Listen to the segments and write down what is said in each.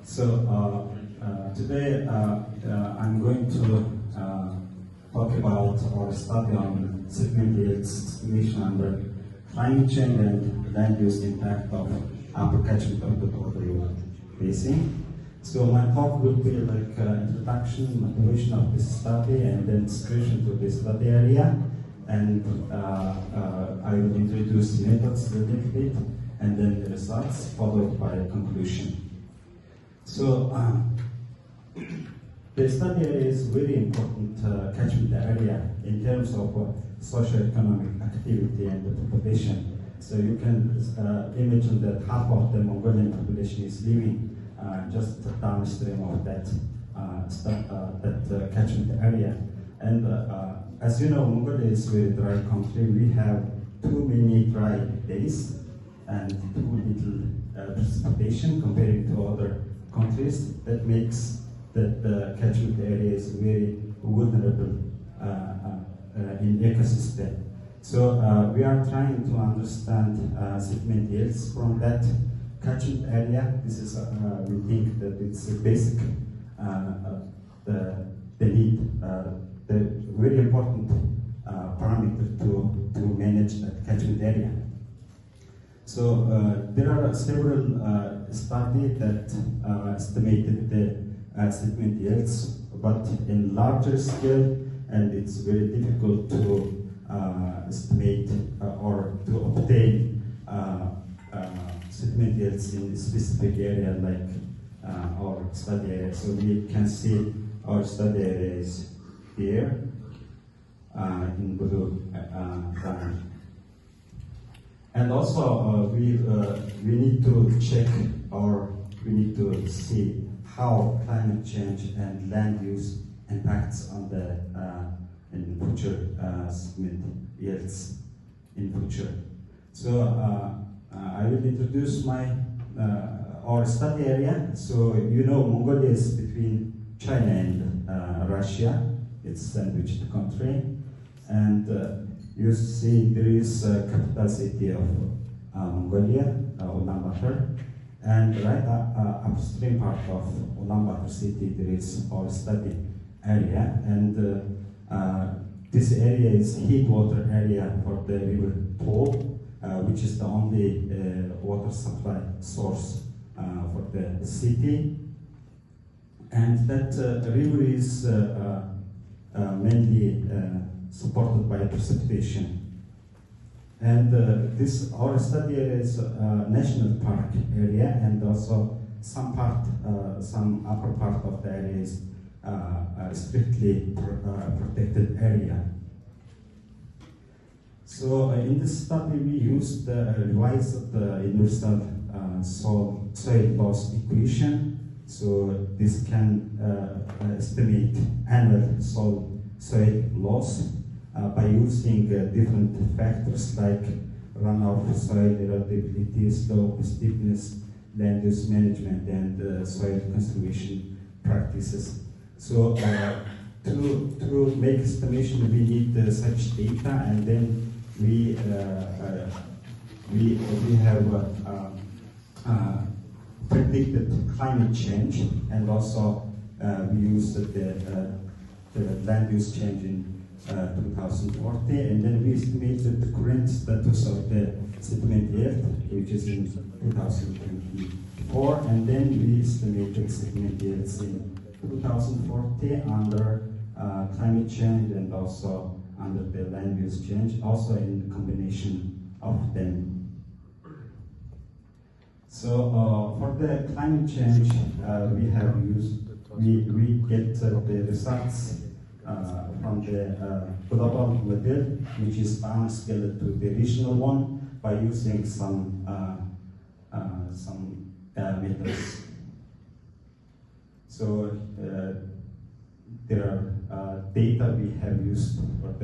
Today I'm going to talk about our study on sediment yields estimation under climate change and land use impact of upper catchment of the Tuul River Basin. So my talk will be like introduction, motivation of this study, and then description to the study area. And I will introduce the methods a little bit, and then the results, followed by a conclusion. So the study area is very important catchment area in terms of socio-economic activity and the population. So you can imagine that half of the Mongolian population is living just downstream of that catchment area. And as you know, Mongolia is a very dry country. We have too many dry days and too little precipitation compared to other countries. That makes that the catchment area is very vulnerable in ecosystem. So we are trying to understand sediment yields from that catchment area. This is we think that it's a basic the need, the very important parameter to manage that catchment area. So there are several studies that estimated the sediment yields, but in larger scale, and it's very difficult to estimate or to obtain sediment yields in a specific area like our study area. So we can see our study area is here in blue line. And also we need to check, or we need to see how climate change and land use impacts on the in future sediment yields in future. So I will introduce my our study area. So you know, Mongolia is between China and Russia. It's a sandwiched country, and you see there is a capital city of Mongolia, Ulaanbaatar, and right upstream part of Ulaanbaatar city there is our study area, and this area is heatwater area for the river Tuul, which is the only water supply source for the city, and that river is mainly supported by precipitation. And this our study area is a national park area, and also some upper part of the area is strictly protected area. So in this study we used revised the universal soil loss equation. So this can estimate annual soil loss by using different factors like runoff, soil erodibility, slope, steepness, land use management, and soil conservation practices. So to make estimation, we need such data, and then we have predicted climate change, and also we used the land use change in 2040, and then we estimated the current status of the sediment yield, which is in 2024, and then we estimated sediment yields in 2040 under climate change and also under the land use change, also in combination of them. So for the climate change, we have used, we get the results from the global model, which is downscaled to the regional one by using some methods. So there are data we have used for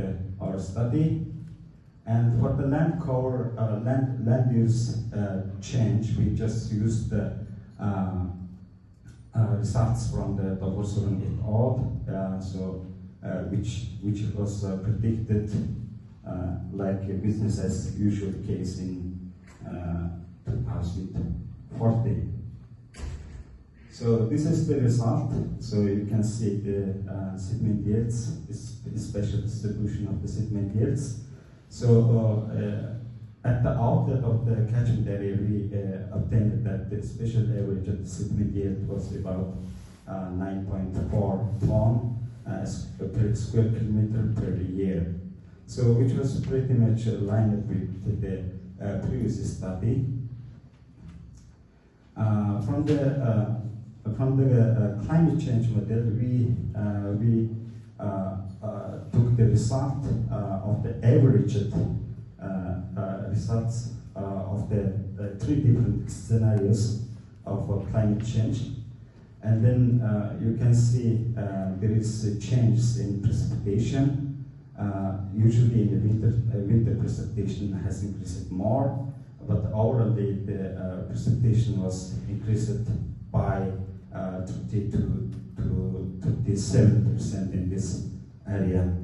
our study, and for the land cover, land use change, we just used the results from the Gomboluudev et al. Which was predicted like a business as usual case in 2040. So this is the result. So you can see the sediment yields, special distribution of the sediment yields. So at the outlet of the catchment area, we obtained that the special average of the sediment yield was about 9.4 ton per square kilometer per year. So which was pretty much aligned with the previous study. From the climate change model, we took the result of the averaged results of the three different scenarios of climate change, and then you can see there is changes in precipitation. Usually in the winter precipitation has increased more, but overall the precipitation was increased by 30 to 37% in this area.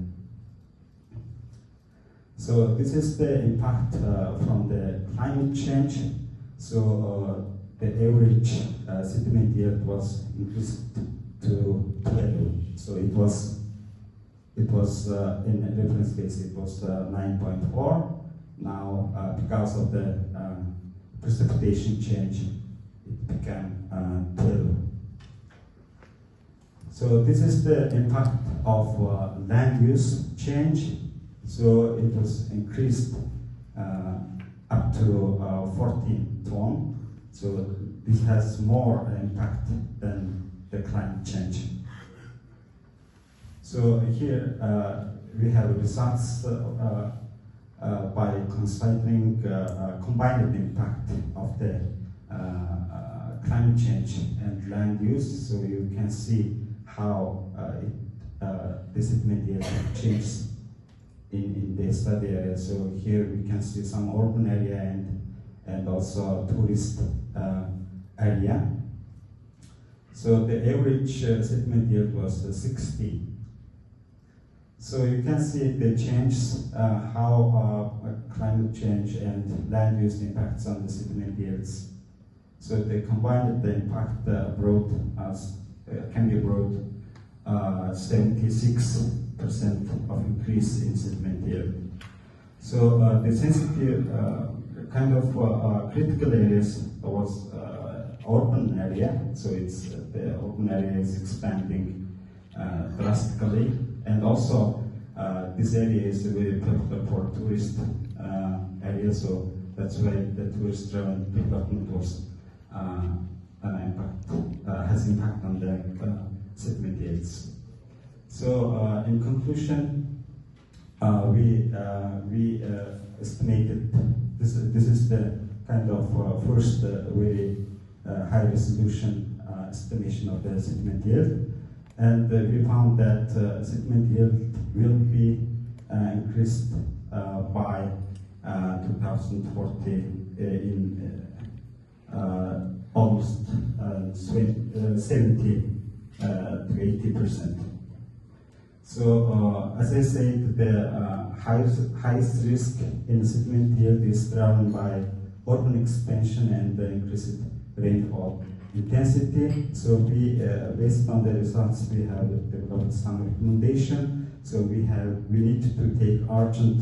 So this is the impact from the climate change. So the average sediment yield was increased to 12. So it was in reference case it was 9.4. Now because of the precipitation change, it became 12. So this is the impact of land use change. So it was increased up to 14 ton. So this has more impact than the climate change. So here we have results by considering combined impact of the climate change and land use. So you can see how the sediment yield changes in the study area. So here we can see some urban area and also tourist area. So the average sediment yield was 60. So you can see the changes, how climate change and land use impacts on the sediment yields. So the combined impact can be brought 76% of increase in sediment yield. So the sensitive kind of critical areas was urban area. So it's the urban area is expanding drastically, and also this area is very popular for tourist area. So that's why the tourist-driven development was has impact on the sediment yields. So in conclusion, we estimated this is the kind of first very high resolution estimation of the sediment yield, and we found that sediment yield will be increased by 2040 in almost 70 to 80%. So as I said, the highest risk in sediment yield is driven by urban expansion and the increased rainfall intensity. So we, based on the results, we have developed some recommendation. So we need to take urgent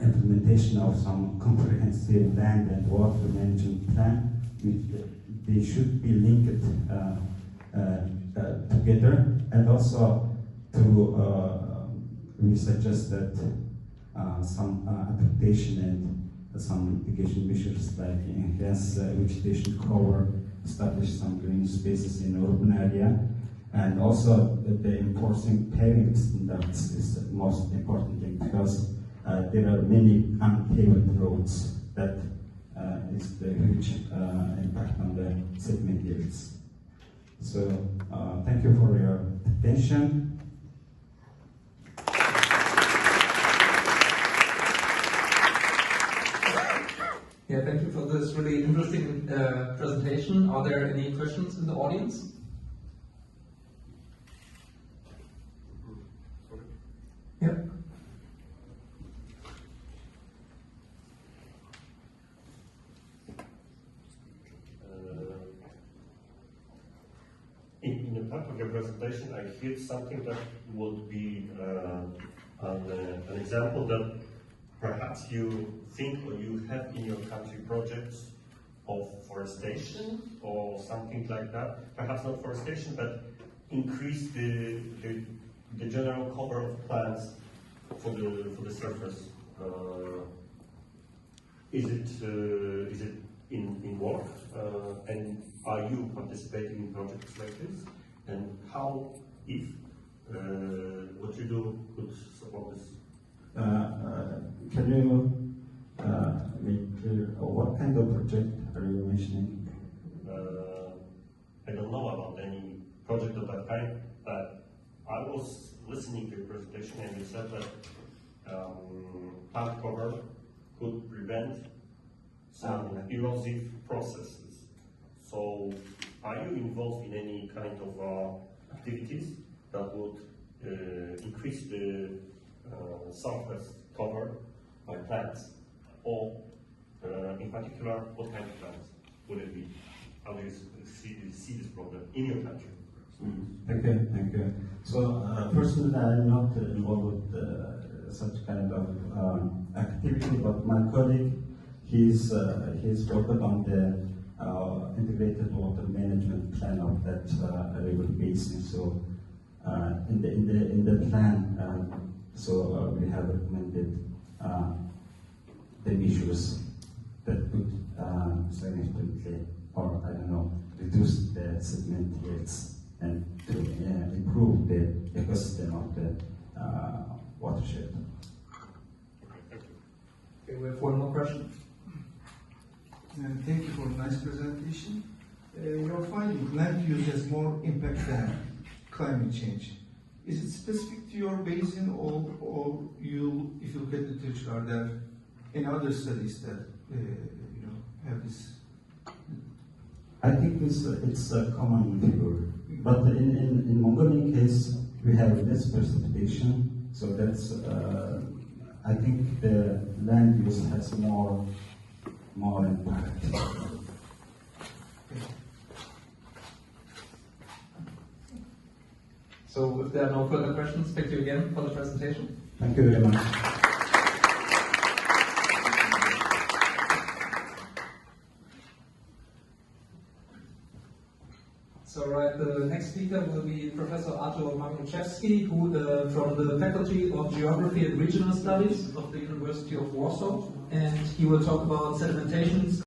implementation of some comprehensive land and water management plan. They should be linked together, and also we suggest that some adaptation and some mitigation measures like enhance vegetation cover, establish some green spaces in urban area, and also the enforcing paving standards is the most important thing, because there are many unpaved roads that is the huge impact on the sediment yields. So thank you for your attention. Yeah, thank you for this really interesting presentation. Are there any questions in the audience? Yeah. part of your presentation, I hear something that would be an example that perhaps you think or you have in your country projects of forestation or something like that. Perhaps not forestation, but increase the general cover of plants for the surface. Is it in work? And are you participating in projects like this? And how, if what you do could support this? Can you make clear what kind of project are you mentioning? I don't know about any project of that kind, but I was listening to your presentation and you said that plant cover could prevent some erosive processes. So are you involved in any kind of activities that would increase the surface cover by plants? Or in particular, what kind of plants would it be? How do you see this problem in your country? Thank you. So personally, I'm not involved with such kind of activity, but my colleague, he's worked on the integrated water management plan of that river basin. So in the plan, we have recommended the measures that could significantly, or I don't know, reduce the sediment yields and to improve the ecosystem of the watershed. Okay, we have one more question. Thank you for a nice presentation. You're finding land use has more impact than climate change. Is it specific to your basin, or you, if you look at the literature, are there any other studies that have this? I think it's a common figure, but in Mongolian case we have less precipitation, so that's I think the land use has more impact. So if there are no further questions, thank you again for the presentation. Thank you very much. So the next speaker will be Professor Artur Mangruszewski, who from the Faculty of Geography and Regional Studies of the University of Warsaw, and he will talk about sedimentations